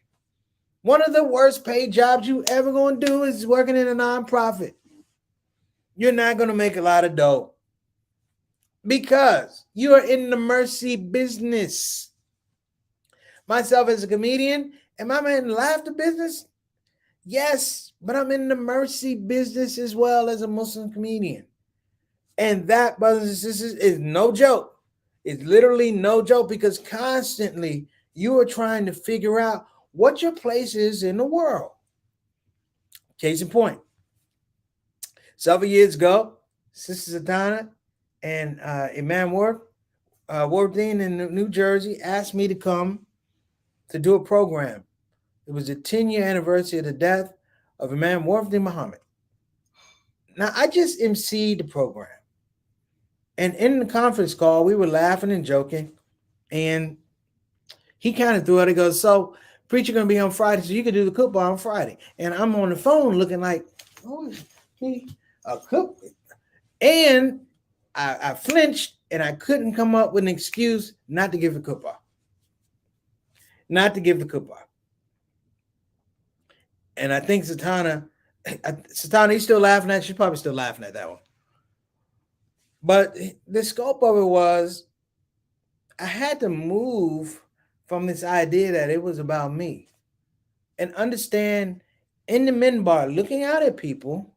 One of the worst paid jobs you ever going to do is working in a nonprofit. You're not going to make a lot of dough because you are in the mercy business. Myself as a comedian, am I in the laughter business? Yes, but I'm in the mercy business as well as a Muslim comedian. And that, brothers and sisters, is no joke. It's literally no joke because constantly you are trying to figure out what your place is in the world. Case in point, several years ago, Sister Satana and Imam Wardine in New Jersey asked me to come to do a program. It was the 10-year anniversary of the death of Imam Wardine Muhammad. Now, I just emceed the program. And in the conference call, we were laughing and joking. And he kind of threw it. He goes, so, preacher going to be on Friday, so you can do the khutbah on Friday. And I'm on the phone looking like, oh, a cook. And I flinched, and I couldn't come up with an excuse not to give the khutbah. Not to give the khutbah. And I think Satana, he's still laughing at. She's probably still laughing at that one. But the scope of it was, I had to move from this idea that it was about me and understand in the minbar looking out at people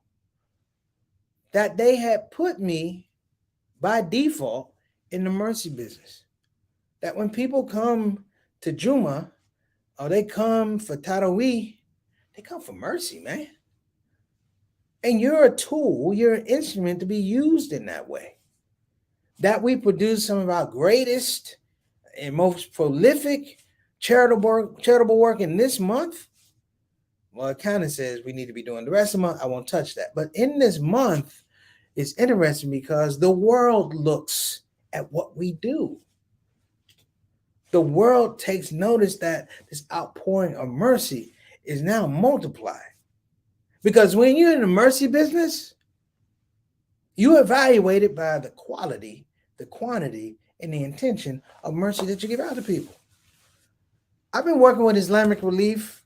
that they had put me by default in the mercy business. That when people come to Juma or they come for Taraweeh, they come for mercy, man. And you're a tool, you're an instrument to be used in that way. That we produce some of our greatest and most prolific charitable work in this month. Well, it kind of says we need to be doing the rest of the month. I won't touch that. But in this month, it's interesting because the world looks at what we do. The world takes notice that this outpouring of mercy is now multiplied. Because when you're in the mercy business, you evaluate it by the quality, the quantity, and the intention of mercy that you give out to people. I've been working with Islamic Relief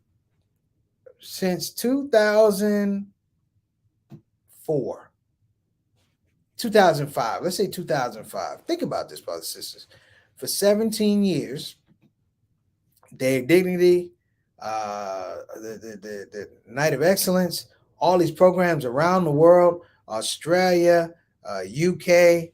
since 2004. 2005. Let's say 2005. Think about this, brothers and sisters. For 17 years, Day of Dignity, the Night of Excellence, all these programs around the world, Australia, UK.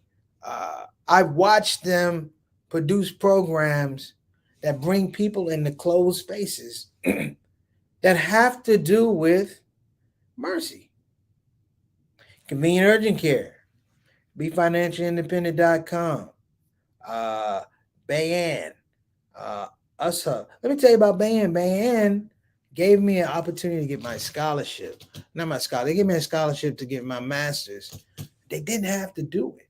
I've watched them produce programs that bring people into closed spaces that have to do with mercy. Convenient urgent care, BeFinancialIndependent.com, Bayan, Usha. Let me tell you about Bayan. Bayan gave me an opportunity to get my scholarship. Not my scholarship. They gave me a scholarship to get my master's. They didn't have to do it.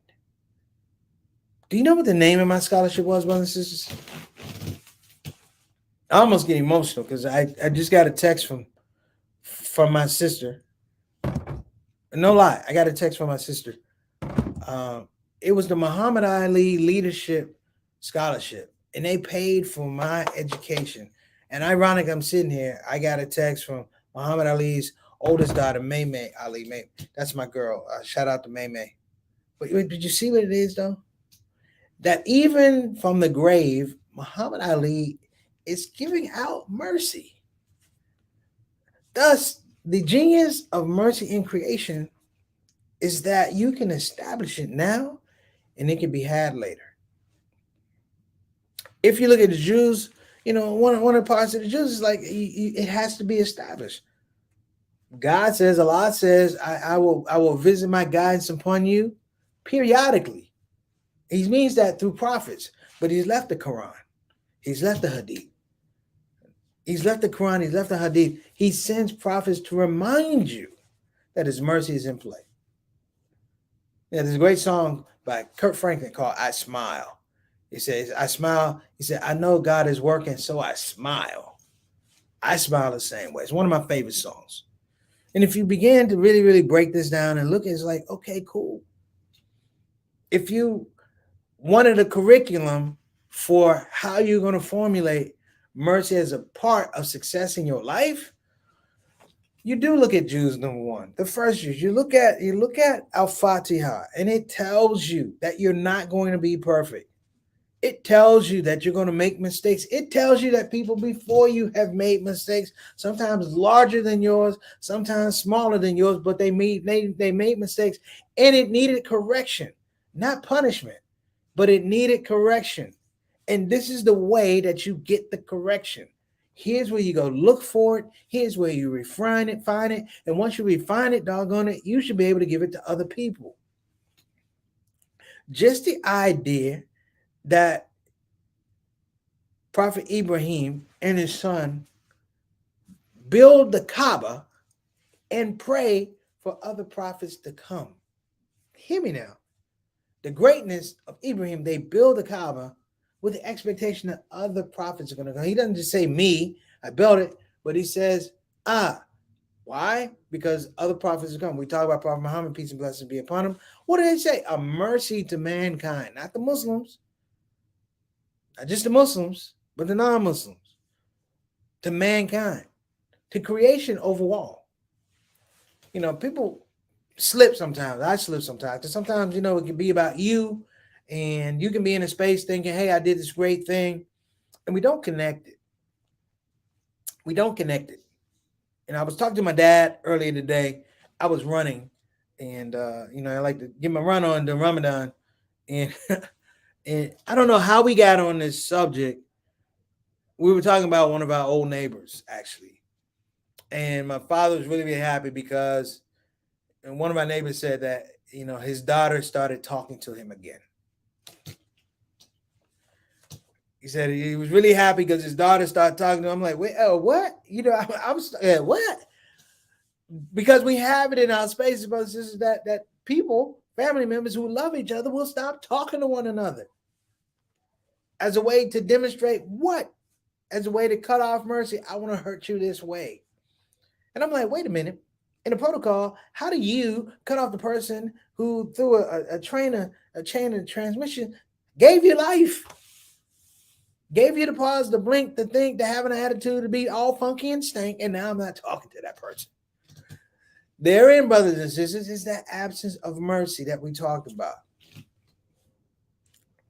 Do you know what the name of my scholarship was, brothers and sisters? I almost get emotional because I just got a text from my sister. No lie, I got a text from my sister. It was the Muhammad Ali Leadership Scholarship, and they paid for my education. And ironic, I'm sitting here. I got a text from Muhammad Ali's oldest daughter, May Ali. That's my girl. Shout out to May. But did you see what it is, though? That even from the grave, Muhammad Ali is giving out mercy. Thus, the genius of mercy in creation is that you can establish it now and it can be had later. If you look at the Jews, one of the parts of the Jews is like it has to be established. God says, Allah says, I will visit my guidance upon you periodically. He means that through prophets, but he's left the Quran. He's left the Hadith. He's left the Quran. He's left the Hadith. He sends prophets to remind you that his mercy is in play. There's a great song by Kurt Franklin called I Smile. He says, I smile. He said, I know God is working, so I smile. I smile the same way. It's one of my favorite songs. And if you begin to really, really break this down and look, it's like, okay, cool. If you wanted a curriculum for how you're going to formulate mercy as a part of success in your life, you do look at Jews, number one. The first Jews, you look at Al-Fatiha, and it tells you that you're not going to be perfect. It tells you that you're going to make mistakes. It tells you that people before you have made mistakes, sometimes larger than yours, sometimes smaller than yours, but they made mistakes, and it needed correction, not punishment, but it needed correction. And this is the way that you get the correction. Here's where you go look for it. Here's where you refine it, find it. And once you refine it, doggone it, you should be able to give it to other people. Just the idea that Prophet Ibrahim and his son build the Kaaba and pray for other prophets to come. Hear me now. The greatness of Ibrahim, they build the Kaaba with the expectation that other prophets are going to come. He doesn't just say, me, I built it, but he says, why? Because other prophets are coming. We talk about Prophet Muhammad, peace and blessings be upon him. What do they say? A mercy to mankind, not the Muslims, not just the Muslims, but the non-Muslims, to mankind, to creation overall. People slip sometimes. I slip sometimes. Because sometimes, it can be about you, and you can be in a space thinking, hey, I did this great thing, and we don't connect it. We don't connect it. And I was talking to my dad earlier today. I was running, and I like to get my run on during Ramadan, and and I don't know how we got on this subject. We were talking about one of our old neighbors actually, and my father was really happy because and one of my neighbors said that his daughter started talking to him again. He said he was really happy because his daughter started talking to him. I'm like, wait, what? I was what? Because we have it in our spaces, brothers and sisters, that people, family members who love each other, will stop talking to one another as a way to demonstrate what? As a way to cut off mercy. I want to hurt you this way. And I'm like, wait a minute. In the protocol, how do you cut off the person who through a chain of transmission gave you life? Gave you the pause, the blink, the think, to have an attitude, to be all funky and stank, and now I'm not talking to that person. Therein, brothers and sisters, is that absence of mercy that we talked about.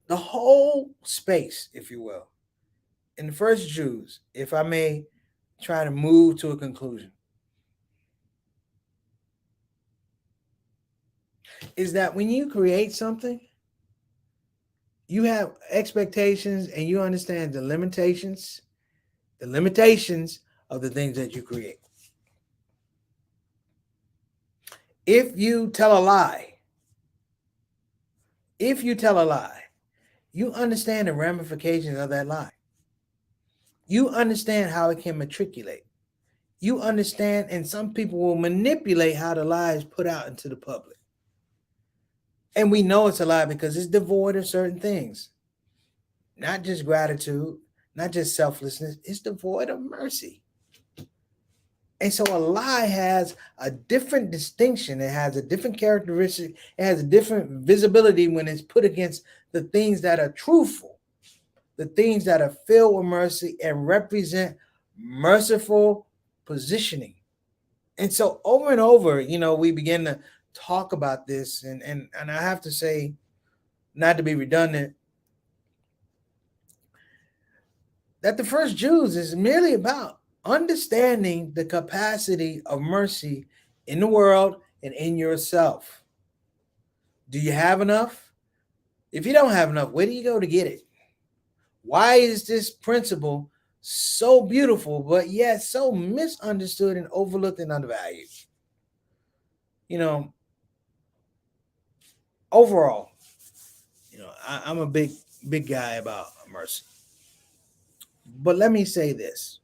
The whole space, if you will, in the first Jews, if I may try to move to a conclusion, is that when you create something, you have expectations and you understand the limitations of the things that you create. If you tell a lie, you understand the ramifications of that lie. You understand how it can matriculate. You understand, and some people will manipulate how the lie is put out into the public. And we know it's a lie because it's devoid of certain things. Not just gratitude, not just selflessness, it's devoid of mercy. And so a lie has a different distinction. It has a different characteristic. It has a different visibility when it's put against the things that are truthful, the things that are filled with mercy and represent merciful positioning. And so over and over, we begin to talk about this. And I have to say, not to be redundant, that the first Jews is merely about understanding the capacity of mercy in the world and in yourself. Do you have enough? If you don't have enough, where do you go to get it? Why is this principle so beautiful, but yet so misunderstood and overlooked and undervalued? Overall, I'm a big guy about mercy. But let me say this.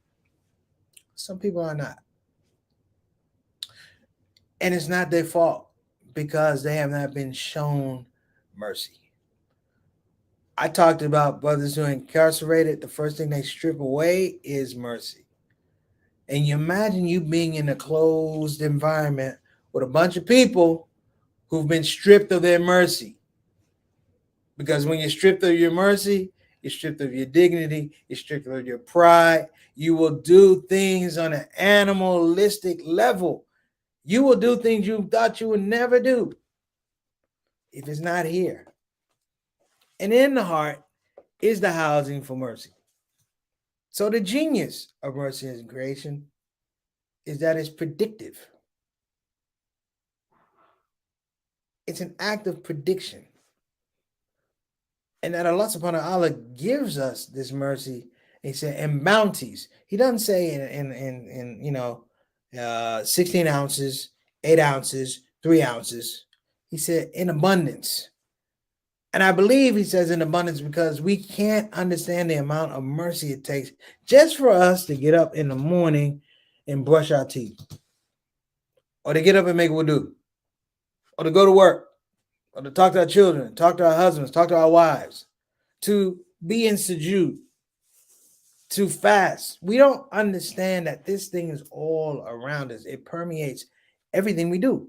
Some people are not. And it's not their fault because they have not been shown mercy. I talked about brothers who are incarcerated. The first thing they strip away is mercy. And you imagine you being in a closed environment with a bunch of people who've been stripped of their mercy. Because when you're stripped of your mercy, you're stripped of your dignity, you're stripped of your pride. You will do things on an animalistic level. You will do things you thought you would never do if it's not here. And in the heart is the housing for mercy. So the genius of mercy and creation is that it's predictive. It's an act of prediction. And that Allah subhanahu wa ta'ala gives us this mercy, he said, and bounties. He doesn't say in 16 ounces, 8 ounces, 3 ounces. He said in abundance. And I believe he says in abundance because we can't understand the amount of mercy it takes just for us to get up in the morning and brush our teeth, or to get up and make wudu, or to go to work, or to talk to our children, talk to our husbands, talk to our wives, to be in sujood, to fast. We don't understand that this thing is all around us. It permeates everything we do.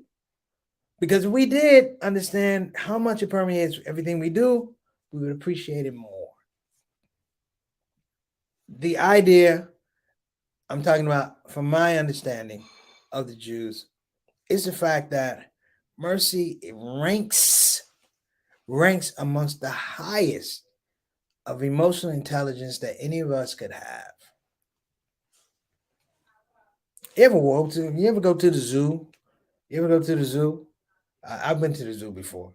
Because if we did understand how much it permeates everything we do, we would appreciate it more. The idea I'm talking about, from my understanding of the Jews, is the fact that mercy ranks amongst the highest of emotional intelligence that any of us could have. You ever go to the zoo? You ever go to the zoo? I've been to the zoo before,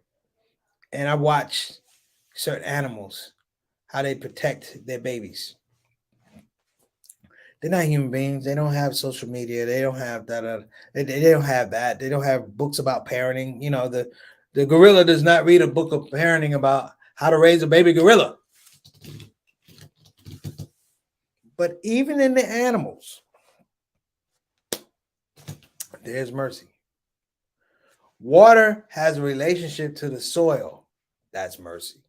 and I watched certain animals how they protect their babies. They're not human beings. They don't have social media. They don't have that. They don't have that. They don't have books about parenting. The gorilla does not read a book of parenting about how to raise a baby gorilla. But even in the animals, there's mercy. Water has a relationship to the soil. That's mercy.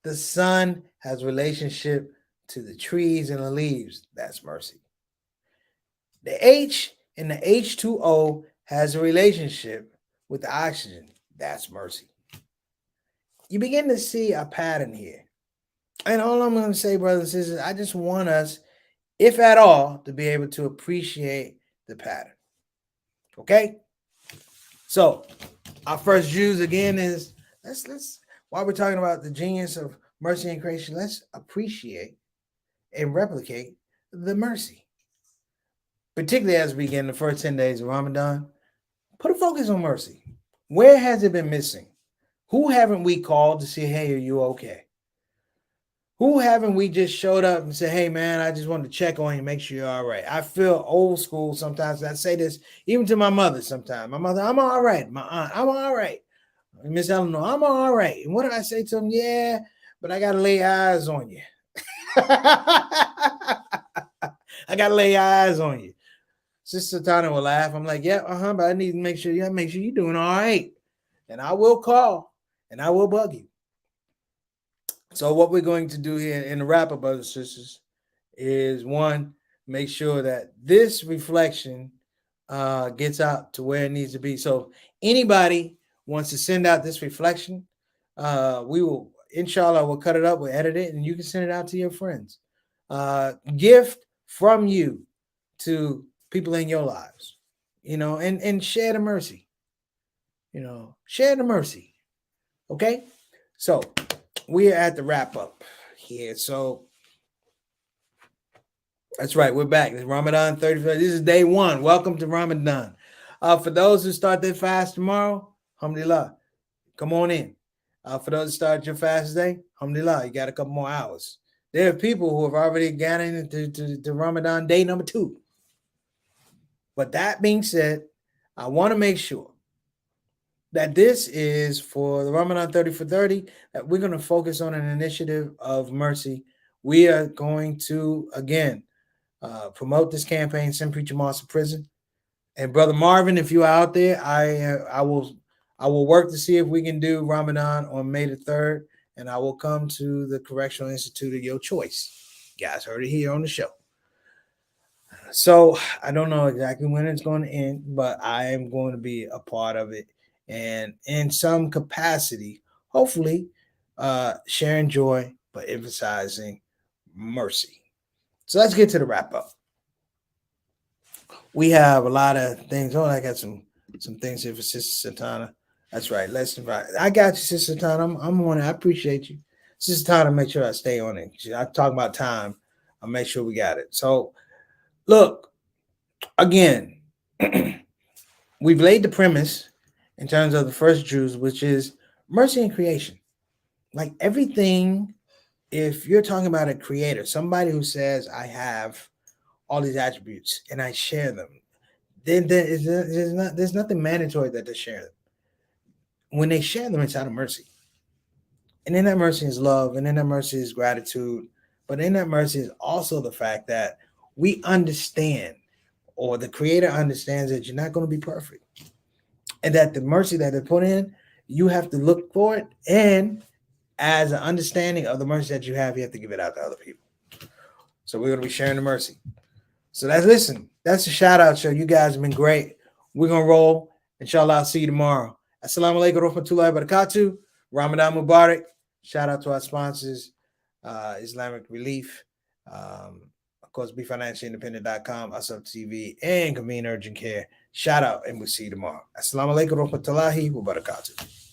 The sun has a relationship to the trees and the leaves. That's mercy. The H in the H2O has a relationship with the oxygen. That's mercy. You begin to see a pattern here. And all I'm going to say, brothers and sisters, I just want us, if at all, to be able to appreciate the pattern. Okay? So, our first Jews again is let's while we're talking about the genius of mercy and creation, let's appreciate and replicate the mercy. Particularly as we begin the first 10 days of Ramadan, put a focus on mercy. Where has it been missing? Who haven't we called to say, hey, are you okay? Who haven't we just showed up and said, hey, man, I just wanted to check on you, make sure you're all right. I feel old school sometimes. I say this even to my mother sometimes. My mother, I'm all right. My aunt, I'm all right. Miss Eleanor, I'm all right. And what do I say to them? Yeah, but I got to lay eyes on you. I got to lay eyes on you. Sister Tana will laugh. I'm like, yeah, but I need to make sure you're doing all right. And I will call and I will bug you. So what we're going to do here in the wrap-up, brothers and sisters, is one, make sure that this reflection gets out to where it needs to be. So anybody wants to send out this reflection, we will, inshallah, we'll cut it up, we'll edit it, and you can send it out to your friends. Gift from you to people in your lives, and share the mercy. Share the mercy. Okay? So we are at the wrap up here. So that's right. We're back. It's Ramadan 31st. This is day one. Welcome to Ramadan. For those who start their fast tomorrow, alhamdulillah, come on in. For those who start your fast today, alhamdulillah, you got a couple more hours. There are people who have already gotten into Ramadan day number 2. But that being said, I want to make sure that this is for the Ramadan 30 for 30, that we're going to focus on an initiative of mercy. We are going to, again, promote this campaign, Send Preacher Moss to Prison. And Brother Marvin, if you're out there, I will work to see if we can do Ramadan on May the 3rd, and I will come to the Correctional Institute of your choice. You guys heard it here on the show. So I don't know exactly when it's going to end, but I am going to be a part of it. And in some capacity, hopefully, sharing joy, but emphasizing mercy. So let's get to the wrap up. We have a lot of things. Oh, I got some things here for Sister Satana. That's right. Let's invite. I got you, Sister Satana. I'm on it. I appreciate you. Sister Satana, make sure I stay on it. I talk about time. I'll make sure we got it. So look, again, we've laid the premise in terms of the first Jews, which is mercy and creation. Like everything, if you're talking about a creator, somebody who says, I have all these attributes and I share them, then there's nothing mandatory that they share them. When they share them, it's out of mercy. And in that mercy is love, and in that mercy is gratitude. But in that mercy is also the fact that we understand, or the creator understands, that you're not going to be perfect. And that the mercy that they put in, you have to look for it. And as an understanding of the mercy that you have to give it out to other people. So we're going to be sharing the mercy. So that's the shout out show. You guys have been great. We're going to roll. Inshallah, I'll see you tomorrow. Assalamu alaikum warahmatullahi wabarakatuh. Ramadan Mubarak. Shout out to our sponsors, Islamic Relief, of course, BeFinanciallyIndependent.com, USUP TV, and Convene Urgent Care. Shout out, and we'll see you tomorrow. Assalamu alaikum warahmatullahi wabarakatuh.